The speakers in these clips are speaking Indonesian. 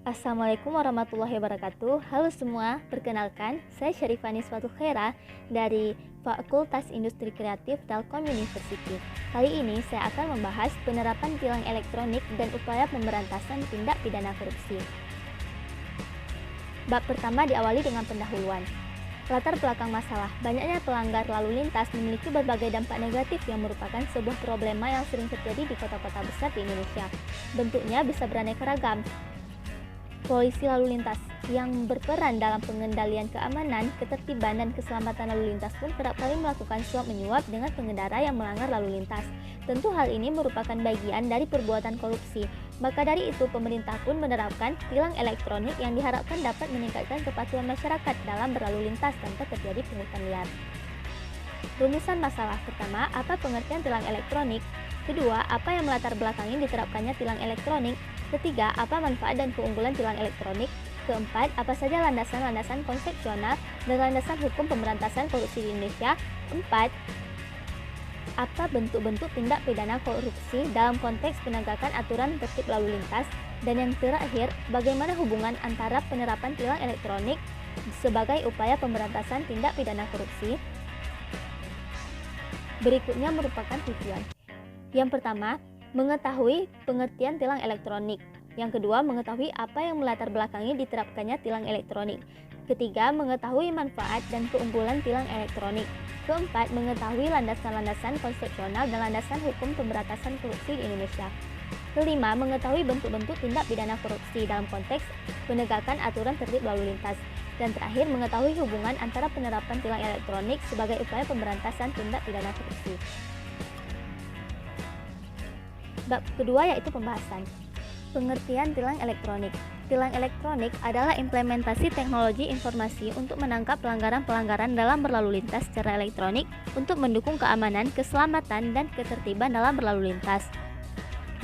Assalamualaikum warahmatullahi wabarakatuh. Halo semua, perkenalkan saya Syarifani Niswatul Khaira dari Fakultas Industri Kreatif Telkom University. Kali ini saya akan membahas penerapan tilang elektronik dan upaya pemberantasan tindak pidana korupsi. Bab pertama diawali dengan pendahuluan. Latar belakang masalah, banyaknya pelanggar lalu lintas memiliki berbagai dampak negatif yang merupakan sebuah problema yang sering terjadi di kota-kota besar di Indonesia. Bentuknya bisa beraneka ragam. Polisi lalu lintas yang berperan dalam pengendalian keamanan, ketertiban, dan keselamatan lalu lintas pun kerap kali melakukan suap menyuap dengan pengendara yang melanggar lalu lintas. Tentu hal ini merupakan bagian dari perbuatan korupsi. Maka dari itu pemerintah pun menerapkan tilang elektronik yang diharapkan dapat meningkatkan kepatuhan masyarakat dalam berlalu lintas tanpa terjadi pungutan liar. Rumusan masalah pertama, apa pengertian tilang elektronik? Kedua, apa yang melatar belakangi diterapkannya tilang elektronik? Ketiga, apa manfaat dan keunggulan tilang elektronik? Keempat, apa saja landasan-landasan konsepsional dan landasan hukum pemberantasan korupsi di Indonesia? Empat, apa bentuk-bentuk tindak pidana korupsi dalam konteks penegakan aturan tertib lalu lintas? Dan yang terakhir, bagaimana hubungan antara penerapan tilang elektronik sebagai upaya pemberantasan tindak pidana korupsi? Berikutnya merupakan tujuan. Yang pertama, mengetahui pengertian tilang elektronik. Yang kedua, mengetahui apa yang melatar belakangi diterapkannya tilang elektronik. Ketiga, mengetahui manfaat dan keunggulan tilang elektronik. Keempat, mengetahui landasan-landasan konsepsional dan landasan hukum pemberantasan korupsi di Indonesia. Kelima, mengetahui bentuk-bentuk tindak pidana korupsi dalam konteks penegakan aturan tertib lalu lintas. Dan terakhir, mengetahui hubungan antara penerapan tilang elektronik sebagai upaya pemberantasan tindak pidana korupsi. Bab kedua yaitu pembahasan. Pengertian tilang elektronik. Tilang elektronik adalah implementasi teknologi informasi untuk menangkap pelanggaran-pelanggaran dalam berlalu lintas secara elektronik untuk mendukung keamanan, keselamatan, dan ketertiban dalam berlalu lintas.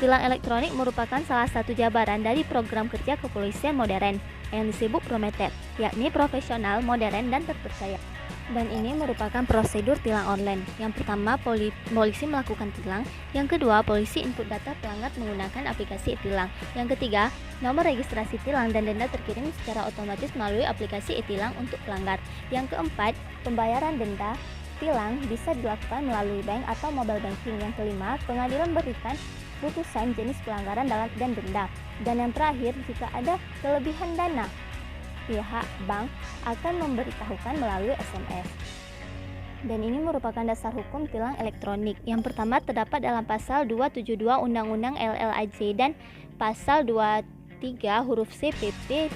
Tilang elektronik merupakan salah satu jabaran dari program kerja kepolisian modern yang disebut Prometheus, yakni profesional, modern, dan terpercaya. Dan ini merupakan prosedur tilang online. Yang pertama, polisi melakukan tilang. Yang kedua, polisi input data pelanggar menggunakan aplikasi e-tilang. Yang ketiga, nomor registrasi tilang dan denda terkirim secara otomatis melalui aplikasi e-tilang untuk pelanggar. Yang keempat, pembayaran denda tilang bisa dilakukan melalui bank atau mobile banking. Yang kelima, pengadilan berikan putusan jenis pelanggaran dan denda. Dan yang terakhir, jika ada kelebihan dana, pihak bank akan memberitahukan melalui SMS. Dan ini merupakan dasar hukum tilang elektronik. Yang pertama terdapat dalam pasal 272 Undang-Undang LLAJ dan pasal 23 huruf C PP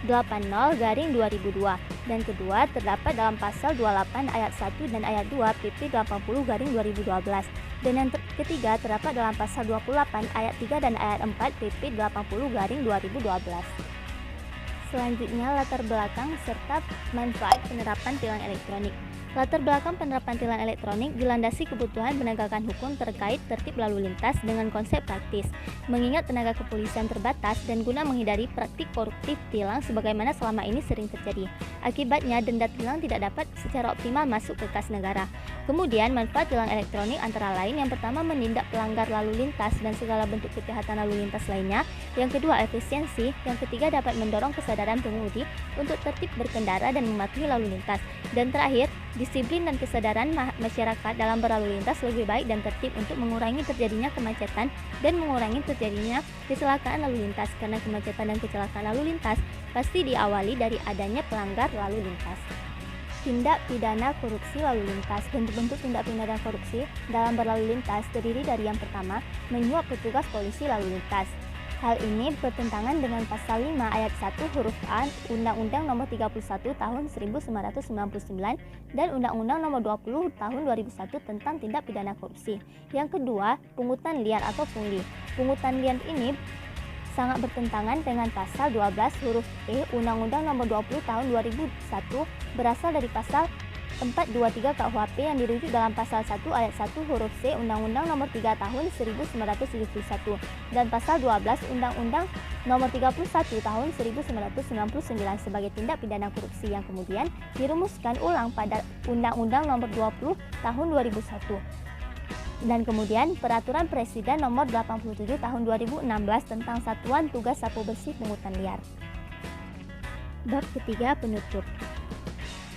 80/2002. Dan kedua terdapat dalam pasal 28 ayat 1 dan ayat 2 PP 80/2012. Dan yang ketiga terdapat dalam pasal 28 ayat 3 dan ayat 4 PP 80/2012. Selanjutnya, latar belakang serta manfaat penerapan tilang elektronik. Latar belakang penerapan tilang elektronik dilandasi kebutuhan penegakan hukum terkait tertib lalu lintas dengan konsep praktis, mengingat tenaga kepolisian terbatas dan guna menghindari praktik koruptif tilang sebagaimana selama ini sering terjadi. Akibatnya, denda tilang tidak dapat secara optimal masuk ke kas negara. Kemudian, manfaat tilang elektronik antara lain yang pertama menindak pelanggar lalu lintas dan segala bentuk kejahatan lalu lintas lainnya. Yang kedua, efisiensi. Yang ketiga, dapat mendorong kesadaran pengemudi untuk tertib berkendara dan mematuhi lalu lintas. Dan terakhir, disiplin dan kesadaran masyarakat dalam berlalu lintas lebih baik dan tertib untuk mengurangi terjadinya kemacetan dan mengurangi terjadinya kecelakaan lalu lintas, karena kemacetan dan kecelakaan lalu lintas pasti diawali dari adanya pelanggar lalu lintas. Tindak pidana korupsi lalu lintas. Bentuk-bentuk tindak pidana korupsi dalam berlalu lintas terdiri dari yang pertama, menyuap petugas polisi lalu lintas. Hal ini bertentangan dengan pasal 5 ayat 1 huruf A Undang-Undang Nomor 31 Tahun 1999 dan Undang-Undang Nomor 20 Tahun 2001 tentang tindak pidana korupsi. Yang kedua, pungutan liar atau pungli. Pungutan liar ini sangat bertentangan dengan pasal 12 huruf E Undang-Undang Nomor 20 Tahun 2001 berasal dari pasal 423 KUHP yang dirujuk dalam pasal 1 ayat 1 huruf C Undang-Undang Nomor 3 Tahun 1971 dan pasal 12 Undang-Undang Nomor 31 Tahun 1999 sebagai tindak pidana korupsi yang kemudian dirumuskan ulang pada Undang-Undang Nomor 20 Tahun 2001. Dan kemudian Peraturan Presiden Nomor 87 Tahun 2016 tentang Satuan Tugas Sapu Bersih Pungutan Liar. Bab ketiga, penutup.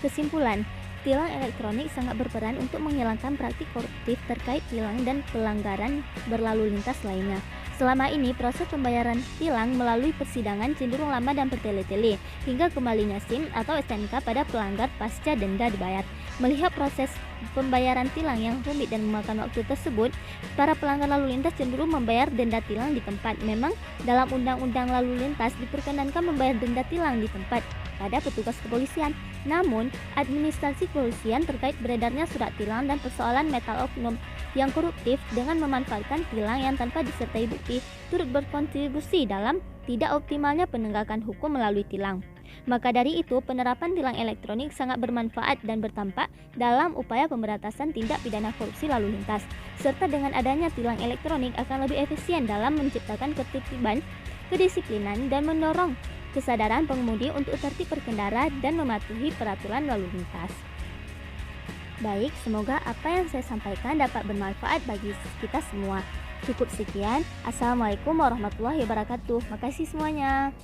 Kesimpulan, tilang elektronik sangat berperan untuk menghilangkan praktik koruptif terkait tilang dan pelanggaran berlalu lintas lainnya. Selama ini, proses pembayaran tilang melalui persidangan cenderung lama dan bertele-tele, hingga kembalinya SIM atau STNK pada pelanggar pasca denda dibayar. Melihat proses pembayaran tilang yang rumit dan memakan waktu tersebut, para pelanggar lalu lintas cenderung membayar denda tilang di tempat. Memang, dalam Undang-Undang Lalu Lintas diperkenankan membayar denda tilang di tempat pada petugas kepolisian. Namun, administrasi kepolisian terkait beredarnya surat tilang dan persoalan metal oknum yang koruptif dengan memanfaatkan tilang yang tanpa disertai bukti turut berkontribusi dalam tidak optimalnya penegakan hukum melalui tilang. Maka dari itu, penerapan tilang elektronik sangat bermanfaat dan berdampak dalam upaya pemberantasan tindak pidana korupsi lalu lintas. Serta dengan adanya tilang elektronik akan lebih efisien dalam menciptakan ketertiban, kedisiplinan, dan mendorong kesadaran pengemudi untuk tertib berkendara dan mematuhi peraturan lalu lintas. Baik, semoga apa yang saya sampaikan dapat bermanfaat bagi kita semua. Cukup sekian. Assalamualaikum warahmatullahi wabarakatuh. Makasih semuanya.